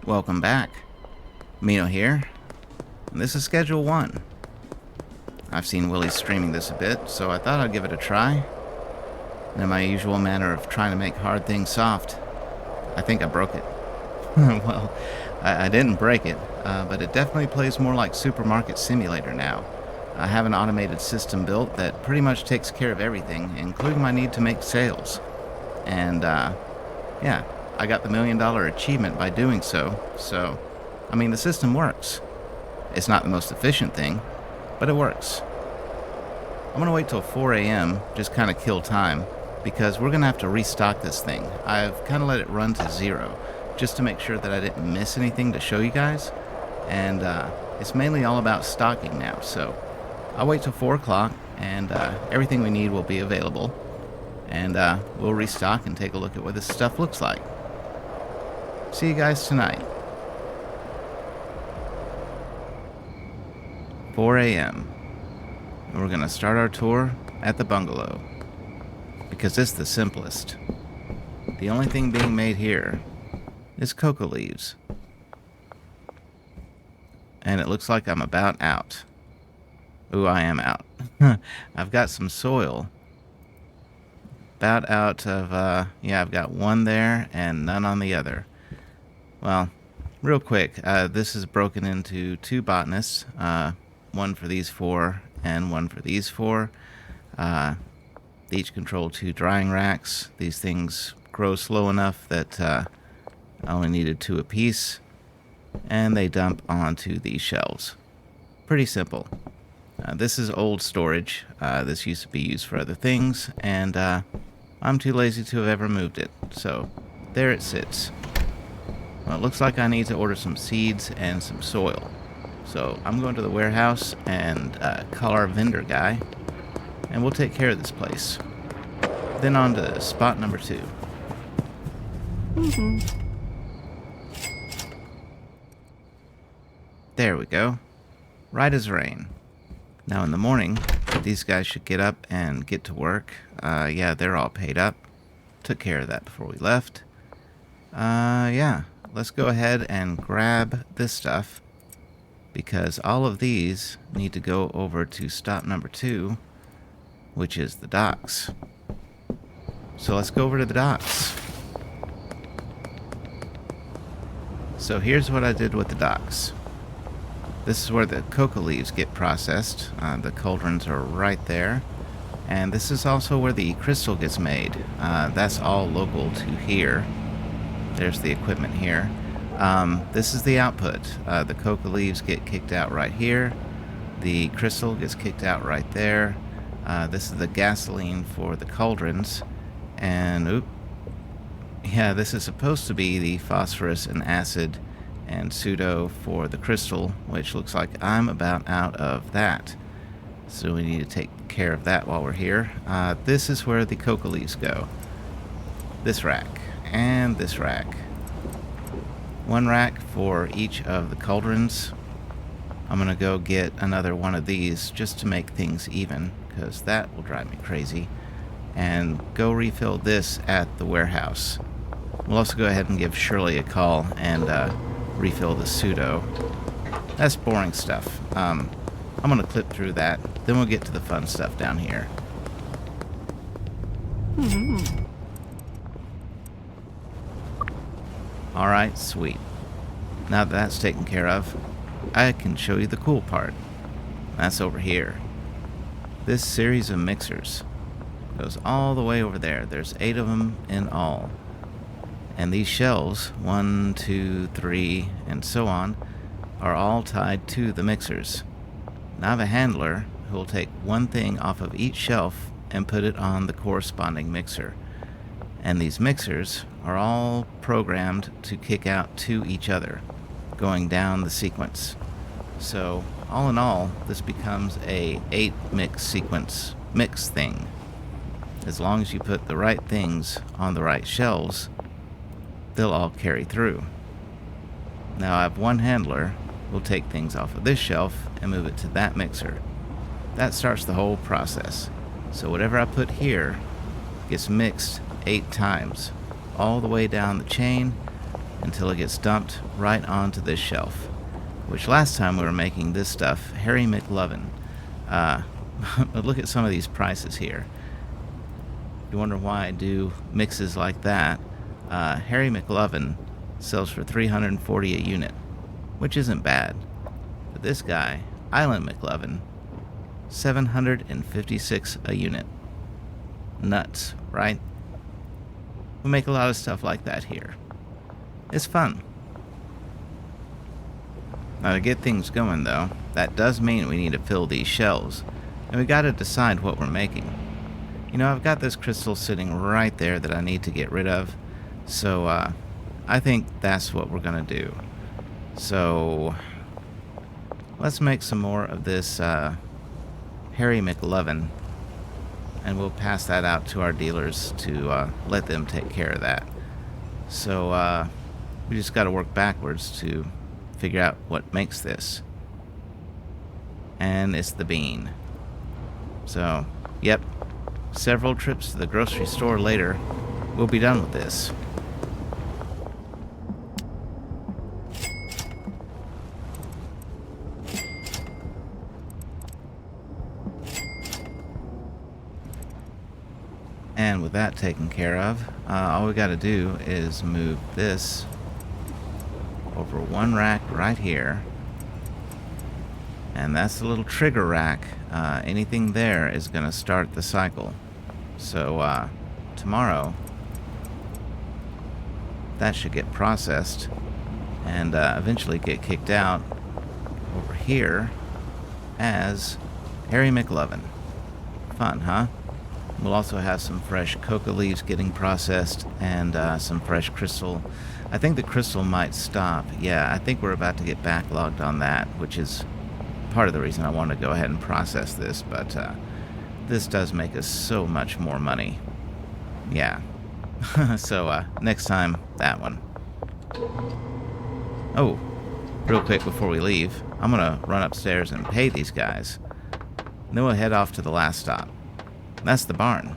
Welcome back. Meeno here, and this is Schedule 1. I've seen Willie streaming this a bit, so I thought I'd give it a try. In my usual manner of trying to make hard things soft, I think I broke it. Well, I didn't break it, but it definitely plays more like Supermarket Simulator now. I have an automated system built that pretty much takes care of everything, including my need to make sales. And, yeah, I got the $1 million achievement by doing so, the system works. It's not the most efficient thing, but it works. I'm gonna wait till 4 a.m., just kind of kill time, because we're gonna have to restock this thing. I've kind of let it run to 0, just to make sure that I didn't miss anything to show you guys, and it's mainly all about stocking now, so I'll wait till 4 o'clock, and everything we need will be available, and we'll restock and take a look at what this stuff looks like. See you guys tonight. 4 a.m. And we're going to start our tour at the bungalow, because it's the simplest. The only thing being made here is coca leaves. And it looks like I'm about out. Ooh, I am out. I've got some soil. About out of, I've got one there and none on the other. Well, real quick, this is broken into 2 botanists, one for these 4 and one for these 4. They each control 2 drying racks. These things grow slow enough that I only needed 2 apiece, and they dump onto these shelves. Pretty simple. This is old storage. This used to be used for other things, and I'm too lazy to have ever moved it, so there it sits. Well, it looks like I need to order some seeds and some soil. So I'm going to the warehouse and call our vendor guy, and we'll take care of this place. Then on to spot number 2. There we go. Right as rain. Now in the morning, these guys should get up and get to work. Yeah, they're all paid up. Took care of that before we left. Let's go ahead and grab this stuff, because all of these need to go over to stop number 2, which is the docks. So let's go over to the docks. So here's what I did with the docks. This is where the coca leaves get processed. The cauldrons are right there. And this is also where the crystal gets made. That's all local to here. There's the equipment here. This is the output. The coca leaves get kicked out right here. The crystal gets kicked out right there. This is the gasoline for the cauldrons. And, this is supposed to be the phosphorus and acid and pseudo for the crystal, which looks like I'm about out of that. So we need to take care of that while we're here. This is where the coca leaves go. This rack and this rack. 1 rack for each of the cauldrons. I'm gonna go get another one of these just to make things even, because that will drive me crazy. And go refill this at the warehouse. We'll also go ahead and give Shirley a call and refill the pseudo. That's boring stuff. I'm gonna clip through that, then we'll get to the fun stuff down here. Alright, sweet. Now that that's taken care of, I can show you the cool part. That's over here. This series of mixers goes all the way over there. There's 8 of them in all. And these shelves, 1, 2, 3, and so on, are all tied to the mixers. Now I have a handler who will take one thing off of each shelf and put it on the corresponding mixer. And these mixers are all programmed to kick out to each other, going down the sequence. So, all in all, this becomes a 8-mix sequence mix thing. As long as you put the right things on the right shelves, they'll all carry through. Now I have one handler who'll take things off of this shelf and move it to that mixer. That starts the whole process. So whatever I put here gets mixed 8 times, all the way down the chain, until it gets dumped right onto this shelf. Which last time we were making this stuff, Harry McLovin. But look at some of these prices here. You wonder why I do mixes like that. Harry McLovin sells for $340 a unit, which isn't bad. But this guy, Island McLovin, $756 a unit. Nuts, right? We make a lot of stuff like that here. It's fun. Now to get things going though, that does mean we need to fill these shelves. And we gotta decide what we're making. You know, I've got this crystal sitting right there that I need to get rid of. So, I think that's what we're gonna do. So, let's make some more of this, Harry McLovin. And we'll pass that out to our dealers to, let them take care of that. So, we just gotta work backwards to figure out what makes this. And it's the bean. So, yep. Several trips to the grocery store later, we'll be done with this. And with that taken care of, all we got to do is move this over one rack right here. And that's the little trigger rack. Anything there is going to start the cycle. So tomorrow, that should get processed and eventually get kicked out over here as Harry McLovin. Fun, huh? We'll also have some fresh coca leaves getting processed and some fresh crystal. I think the crystal might stop. Yeah, I think we're about to get backlogged on that, which is part of the reason I want to go ahead and process this, but this does make us so much more money. Yeah. So next time, that one. Oh, real quick before we leave, I'm gonna run upstairs and pay these guys. And then we'll head off to the last stop. That's the barn.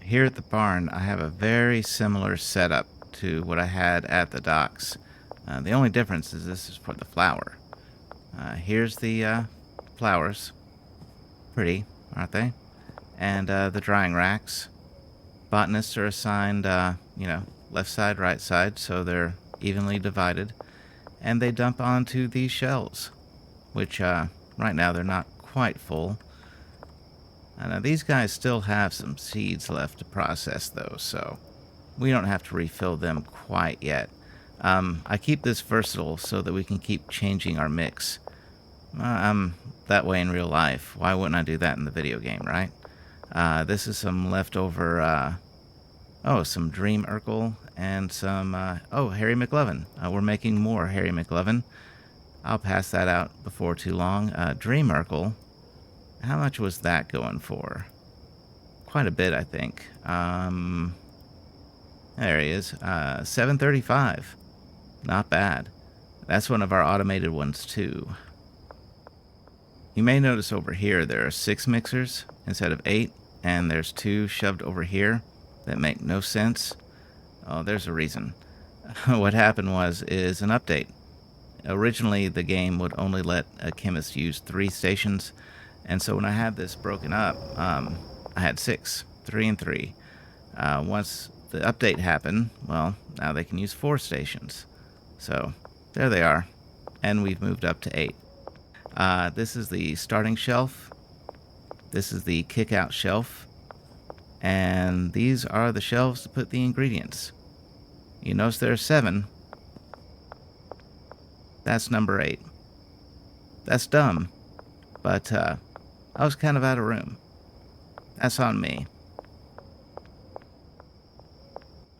Here at the barn, I have a very similar setup to what I had at the docks. The only difference is this is for the flour. Here's the flowers. Pretty, aren't they? And the drying racks. Botanists are assigned, left side, right side, so they're evenly divided. And they dump onto these shelves, which right now they're not quite full. Now these guys still have some seeds left to process though, so we don't have to refill them quite yet. I keep this versatile so that we can keep changing our mix. I'm that way in real life. Why wouldn't I do that in the video game, right? This is some leftover, some Dream Urkel and some, Harry McLovin. We're making more Harry McLovin. I'll pass that out before too long. Dream Urkel, how much was that going for? Quite a bit, I think. There he is. $7.35. Not bad. That's one of our automated ones, too. You may notice over here there are 6 mixers instead of 8, and there's 2 shoved over here that make no sense. Oh, there's a reason. What happened is an update. Originally, the game would only let a chemist use 3 stations, and so when I had this broken up, I had 6, 3 and 3. Once the update happened, well, now they can use 4 stations. So, there they are, and we've moved up to 8. This is the starting shelf. This is the kick-out shelf. And these are the shelves to put the ingredients. You notice there are 7. That's number 8. That's dumb, but I was kind of out of room. That's on me.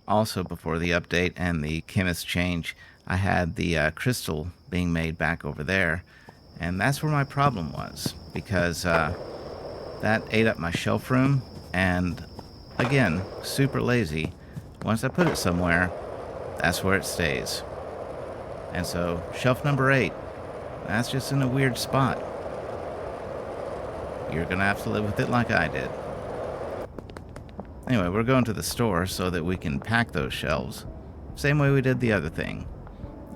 Also, before the update and the chemist change, I had the crystal being made back over there. And that's where my problem was, because that ate up my shelf room, and again, super lazy. Once I put it somewhere, that's where it stays. And so, shelf number 8, that's just in a weird spot. You're gonna have to live with it like I did. Anyway, we're going to the store so that we can pack those shelves. Same way we did the other thing.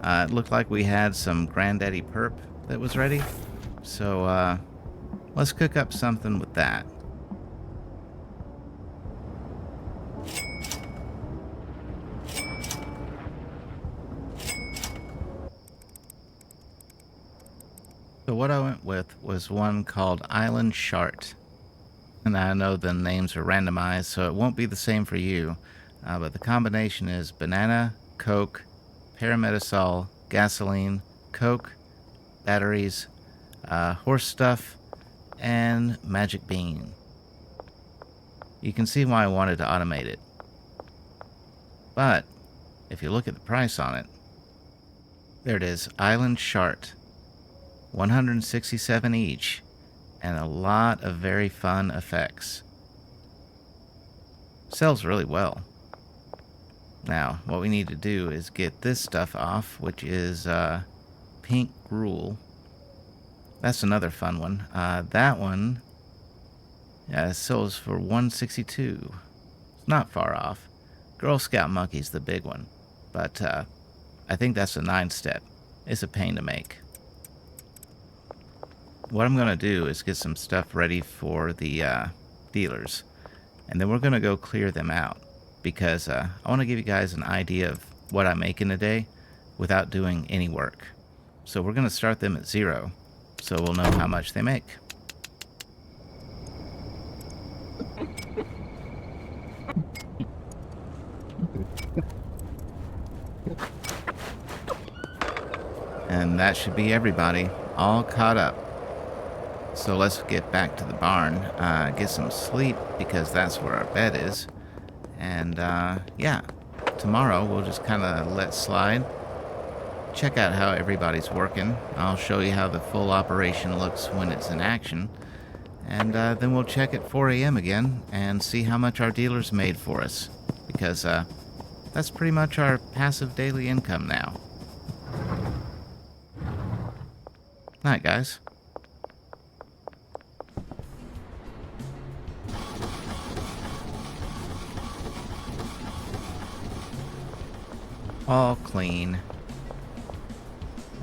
It looked like we had some Granddaddy Perp that was ready. So, let's cook up something with that. So what I went with was one called Island Chart. And I know the names are randomized, so it won't be the same for you. But the combination is banana, Coke, parametasol, gasoline, Coke, batteries, horse stuff, and magic bean. You can see why I wanted to automate it. But if you look at the price on it, there it is, Island Chart, 167 each, and a lot of very fun effects. Sells really well. Now, what we need to do is get this stuff off, which is pink gruel. That's another fun one. That one, yeah, sells for 162. It's not far off. Girl Scout Monkey's the big one, but I think that's a 9-step. It's a pain to make. What I'm going to do is get some stuff ready for the dealers, and then we're going to go clear them out, because I want to give you guys an idea of what I make in a day without doing any work. So we're going to start them at 0, so we'll know how much they make. And that should be everybody all caught up. So let's get back to the barn, get some sleep, because that's where our bed is. And yeah, tomorrow we'll just kind of let slide, check out how everybody's working. I'll show you how the full operation looks when it's in action. And then we'll check at 4 a.m. again and see how much our dealers made for us, because that's pretty much our passive daily income now. Night, guys. All clean.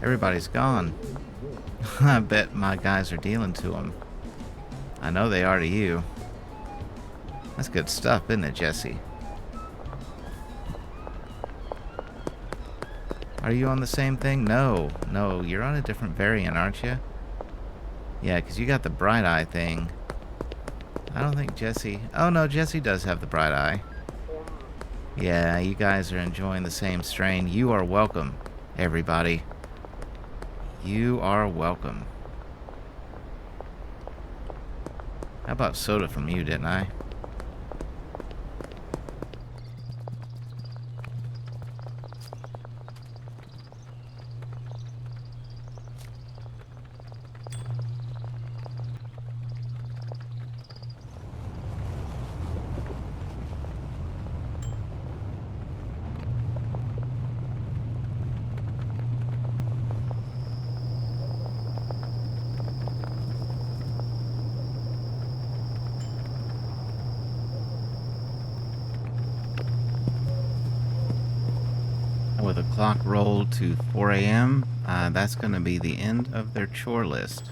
Everybody's gone. I bet my guys are dealing to them. I know they are to you. That's good stuff, isn't it, Jesse? Are you on the same thing? No, you're on a different variant, aren't you? Yeah, because you got the bright eye thing. I don't think Jesse... Oh, no, Jesse does have the bright eye. Yeah, you guys are enjoying the same strain. You are welcome, everybody. You are welcome. How about soda from you, didn't I? With a clock rolled to 4 a.m., that's going to be the end of their chore list.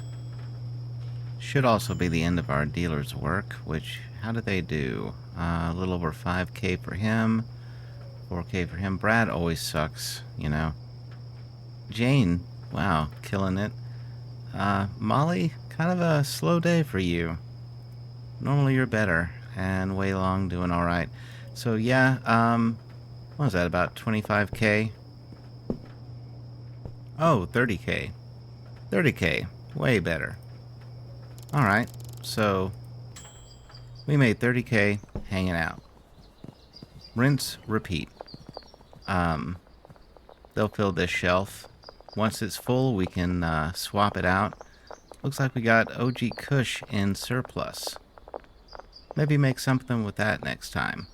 Should also be the end of our dealer's work, which, how do they do? A little over 5K for him, 4K for him. Brad always sucks, you know. Jane, wow, killing it. Molly, kind of a slow day for you. Normally you're better, and Wei Long doing alright. So yeah, what was that, about 25K? Oh, 30K. 30K, way better. Alright, so we made 30K hanging out. Rinse, repeat. They'll fill this shelf. Once it's full, we can swap it out. Looks like we got OG Kush in surplus. Maybe make something with that next time.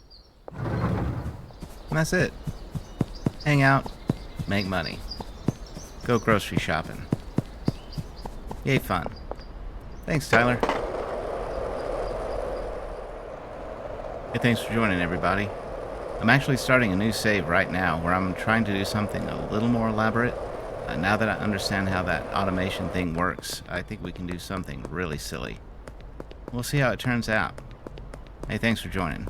And that's it. Hang out, make money. Go grocery shopping. Yay fun. Thanks, Tyler. Hey, thanks for joining, everybody. I'm actually starting a new save right now where I'm trying to do something a little more elaborate. Now that I understand how that automation thing works, I think we can do something really silly. We'll see how it turns out. Hey, thanks for joining.